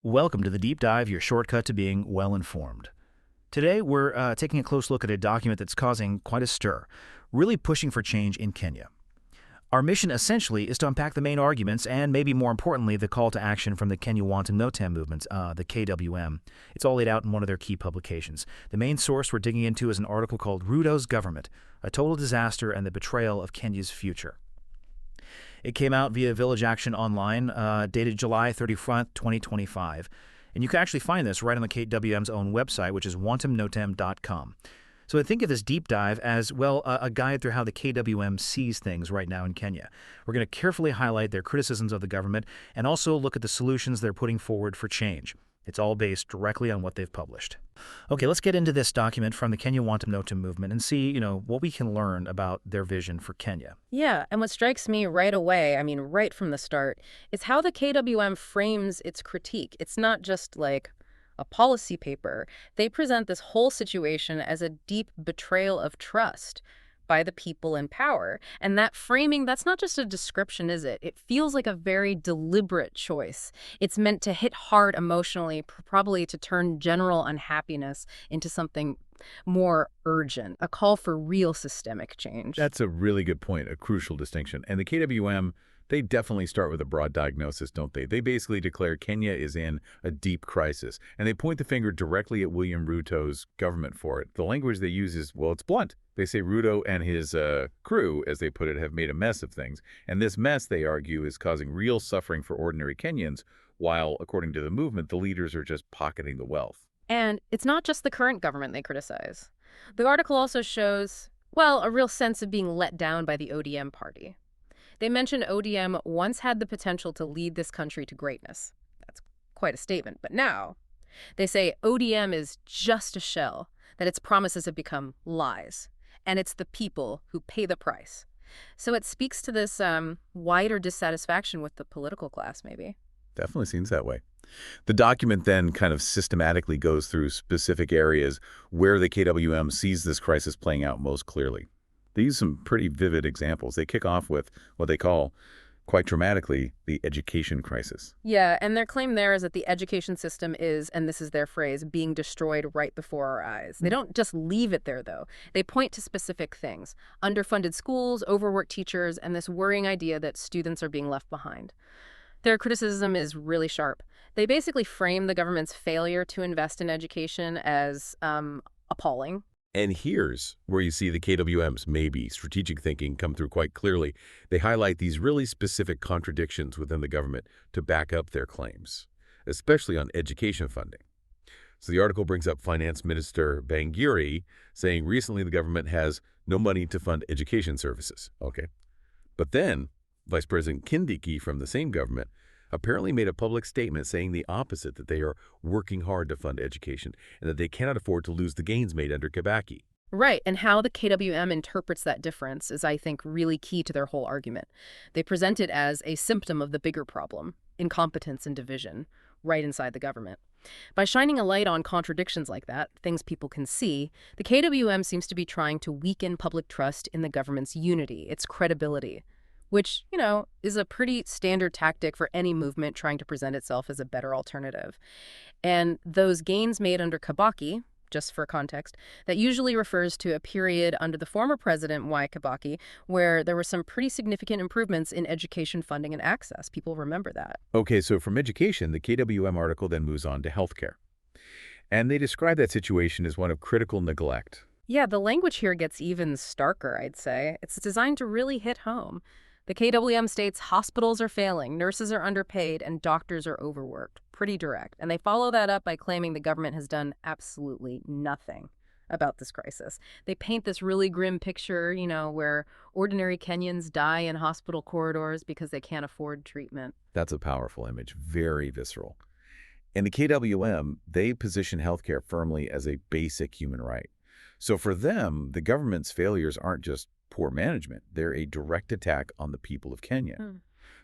Welcome to the Deep Dive, your shortcut to being well-informed. Today, we're taking a close look at a document that's causing quite a stir, really pushing for change in Kenya. Our mission, essentially, is to unpack the main arguments and, maybe more importantly, the call to action from the Kenya Wantam Notam movement, the KWM. It's all laid out in one of their key publications. The main source we're digging into is an article called Ruto's Government, a Total Disaster and the Betrayal of Kenya's Future. It came out via Village Action Online, dated July 31st, 2025. And you can actually find this right on the KWM's own website, which is wantamnotam.com. So I think of this deep dive as, well, a guide through how the KWM sees things right now in Kenya. We're going to carefully highlight their criticisms of the government and also look at the solutions they're putting forward for change. It's all based directly on what they've published. Okay, let's get into this document from the Kenya Wantam Notam movement and see, what we can learn about their vision for Kenya. Yeah, and what strikes me right away, right from the start, is how the KWM frames its critique. It's not just like a policy paper. They present this whole situation as a deep betrayal of trust by the people in power. And that framing, that's not just a description, is it? It feels like a very deliberate choice. It's meant to hit hard emotionally, probably to turn general unhappiness into something more urgent, a call for real systemic change. That's a really good point, a crucial distinction. And the KWM, they definitely start with a broad diagnosis, don't they? They basically declare Kenya is in a deep crisis, and they point the finger directly at William Ruto's government for it. The language they use is, well, it's blunt. They say Ruto and his crew, as they put it, have made a mess of things. And this mess, they argue, is causing real suffering for ordinary Kenyans, while, according to the movement, the leaders are just pocketing the wealth. And it's not just the current government they criticize. The article also shows, well, a real sense of being let down by the ODM party. They mention ODM once had the potential to lead this country to greatness. That's quite a statement. But now, they say ODM is just a shell, that its promises have become lies. And it's the people who pay the price. So it speaks to this wider dissatisfaction with the political class, maybe. Definitely seems that way. The document then kind of systematically goes through specific areas where the KWM sees this crisis playing out most clearly. They use some pretty vivid examples. They kick off with what they call, quite dramatically, the education crisis. Yeah, and their claim there is that the education system is, and this is their phrase, being destroyed right before our eyes. They don't just leave it there, though. They point to specific things: underfunded schools, overworked teachers, and this worrying idea that students are being left behind. Their criticism is really sharp. They basically frame the government's failure to invest in education as appalling. And here's where you see the KWM's maybe strategic thinking come through quite clearly. They highlight these really specific contradictions within the government to back up their claims, especially on education funding. So the article brings up Finance Minister Bangiri saying recently the government has no money to fund education services. Okay. But then Vice President Kindiki from the same government apparently made a public statement saying the opposite, that they are working hard to fund education and that they cannot afford to lose the gains made under Kibaki. Right, and how the KWM interprets that difference is, I think, really key to their whole argument. They present it as a symptom of the bigger problem, incompetence and division, right inside the government. By shining a light on contradictions like that, things people can see, the KWM seems to be trying to weaken public trust in the government's unity, its credibility, which, is a pretty standard tactic for any movement trying to present itself as a better alternative. And those gains made under Kibaki, just for context, that usually refers to a period under the former president, Mwai Kibaki, where there were some pretty significant improvements in education funding and access. People remember that. Okay, so from education, the KWM article then moves on to healthcare. And they describe that situation as one of critical neglect. Yeah, the language here gets even starker, I'd say. It's designed to really hit home. The KWM states hospitals are failing, nurses are underpaid, and doctors are overworked. Pretty direct. And they follow that up by claiming the government has done absolutely nothing about this crisis. They paint this really grim picture, where ordinary Kenyans die in hospital corridors because they can't afford treatment. That's a powerful image, very visceral. And the KWM, they position healthcare firmly as a basic human right. So for them, the government's failures aren't just poor management. They're a direct attack on the people of Kenya.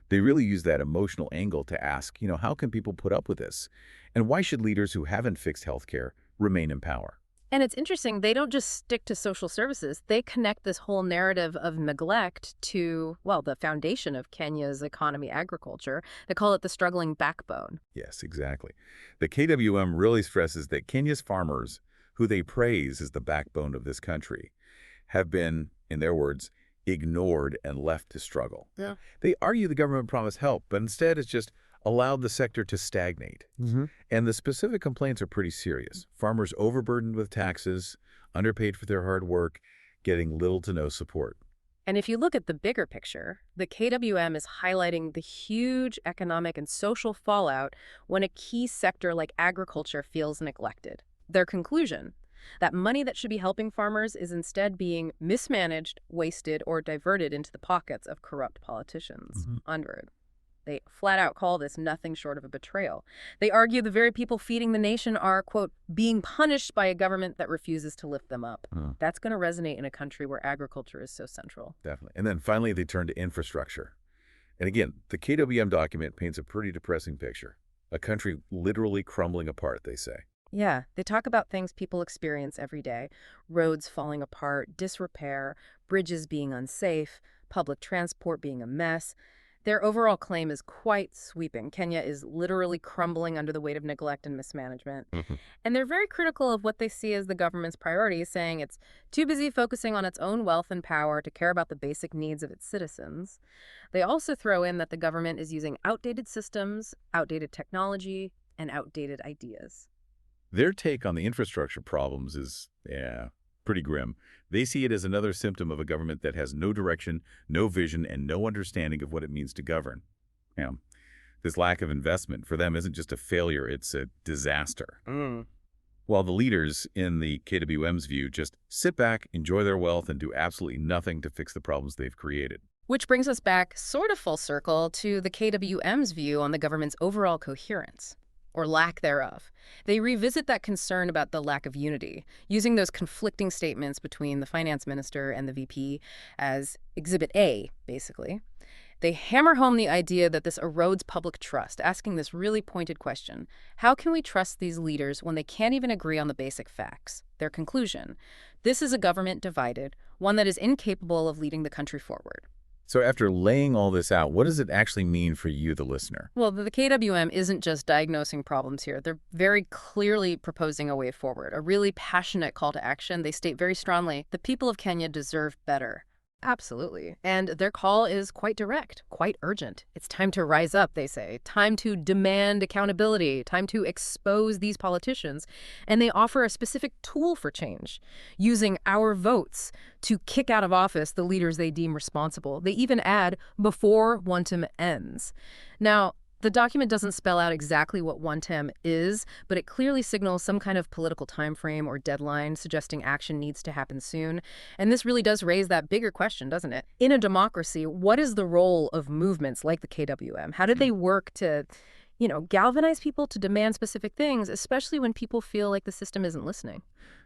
They really use that emotional angle to ask, how can people put up with this? And why should leaders who haven't fixed healthcare remain in power? And it's interesting, they don't just stick to social services. They connect this whole narrative of neglect to, well, the foundation of Kenya's economy, agriculture. They call it the struggling backbone. Yes, exactly. The KWM really stresses that Kenya's farmers, who they praise as the backbone of this country, have been, in their words, ignored and left to struggle. Yeah. They argue the government promised help, but instead it's just allowed the sector to stagnate. And the specific complaints are pretty serious. Farmers overburdened with taxes, underpaid for their hard work, getting little to no support. And if you look at the bigger picture, the KWM is highlighting the huge economic and social fallout when a key sector like agriculture feels neglected. Their conclusion, that money that should be helping farmers is instead being mismanaged, wasted, or diverted into the pockets of corrupt politicians. Onward. They flat out call this nothing short of a betrayal. They argue the very people feeding the nation are, quote, being punished by a government that refuses to lift them up. That's going to resonate in a country where agriculture is so central. Definitely. And then finally, they turn to infrastructure. And again, the KWM document paints a pretty depressing picture. A country literally crumbling apart, they say. Yeah, they talk about things people experience every day. Roads falling apart, disrepair, bridges being unsafe, public transport being a mess. Their overall claim is quite sweeping. Kenya is literally crumbling under the weight of neglect and mismanagement. And they're very critical of what they see as the government's priorities, saying it's too busy focusing on its own wealth and power to care about the basic needs of its citizens. They also throw in that the government is using outdated systems, outdated technology, and outdated ideas. Their take on the infrastructure problems is, pretty grim. They see it as another symptom of a government that has no direction, no vision, and no understanding of what it means to govern. This lack of investment for them isn't just a failure, it's a disaster. While the leaders, in the KWM's view, just sit back, enjoy their wealth, and do absolutely nothing to fix the problems they've created. Which brings us back sort of full circle to the KWM's view on the government's overall coherence, or lack thereof. They revisit that concern about the lack of unity, using those conflicting statements between the finance minister and the VP as Exhibit A, basically. They hammer home the idea that this erodes public trust, asking this really pointed question: how can we trust these leaders when they can't even agree on the basic facts? Their conclusion: this is a government divided, one that is incapable of leading the country forward. So after laying all this out, what does it actually mean for you, the listener? Well, the KWM isn't just diagnosing problems here. They're very clearly proposing a way forward, a really passionate call to action. They state very strongly, the people of Kenya deserve better. Absolutely. And their call is quite direct, quite urgent. It's time to rise up, they say. Time to demand accountability. Time to expose these politicians. And they offer a specific tool for change, using our votes to kick out of office the leaders they deem responsible. They even add, before one term ends. Now, the document doesn't spell out exactly what one term is, but it clearly signals some kind of political time frame or deadline, suggesting action needs to happen soon. And this really does raise that bigger question, doesn't it? In a democracy, what is the role of movements like the KWM? How did they work to, galvanize people to demand specific things, especially when people feel like the system isn't listening?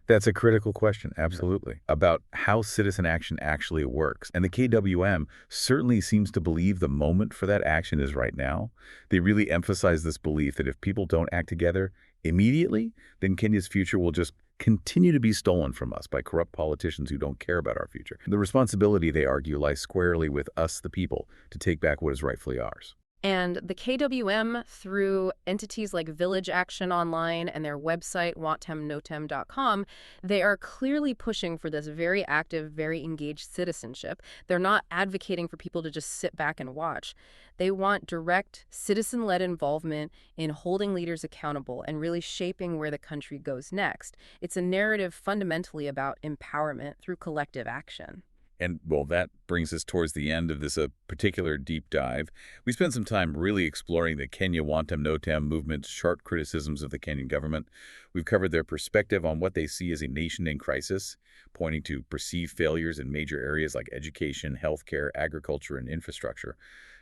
That's a critical question, absolutely, about how citizen action actually works. And the KWM certainly seems to believe the moment for that action is right now. They really emphasize this belief that if people don't act together immediately, then Kenya's future will just continue to be stolen from us by corrupt politicians who don't care about our future. The responsibility, they argue, lies squarely with us, the people, to take back what is rightfully ours. And the KWM, through entities like Village Action Online and their website, wantemnotem.com, they are clearly pushing for this very active, very engaged citizenship. They're not advocating for people to just sit back and watch. They want direct, citizen-led involvement in holding leaders accountable and really shaping where the country goes next. It's a narrative fundamentally about empowerment through collective action. And, well, that brings us towards the end of this particular deep dive. We spent some time really exploring the Kenya Wantem Notam movement's sharp criticisms of the Kenyan government. We've covered their perspective on what they see as a nation in crisis, pointing to perceived failures in major areas like education, healthcare, agriculture, and infrastructure.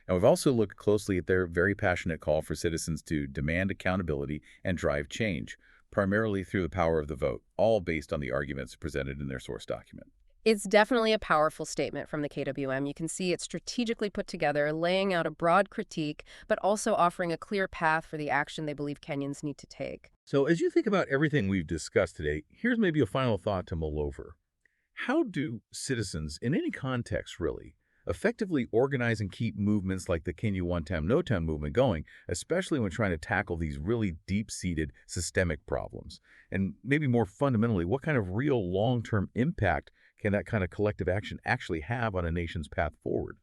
And we've also looked closely at their very passionate call for citizens to demand accountability and drive change, primarily through the power of the vote, all based on the arguments presented in their source document. It's definitely a powerful statement from the KWM. You can see it strategically put together, laying out a broad critique, but also offering a clear path for the action they believe Kenyans need to take. So as you think about everything we've discussed today, here's maybe a final thought to mull over. How do citizens, in any context really, effectively organize and keep movements like the Kenya One Town, No Town movement going, especially when trying to tackle these really deep-seated systemic problems? And maybe more fundamentally, what kind of real long-term impact can that kind of collective action actually have on a nation's path forward?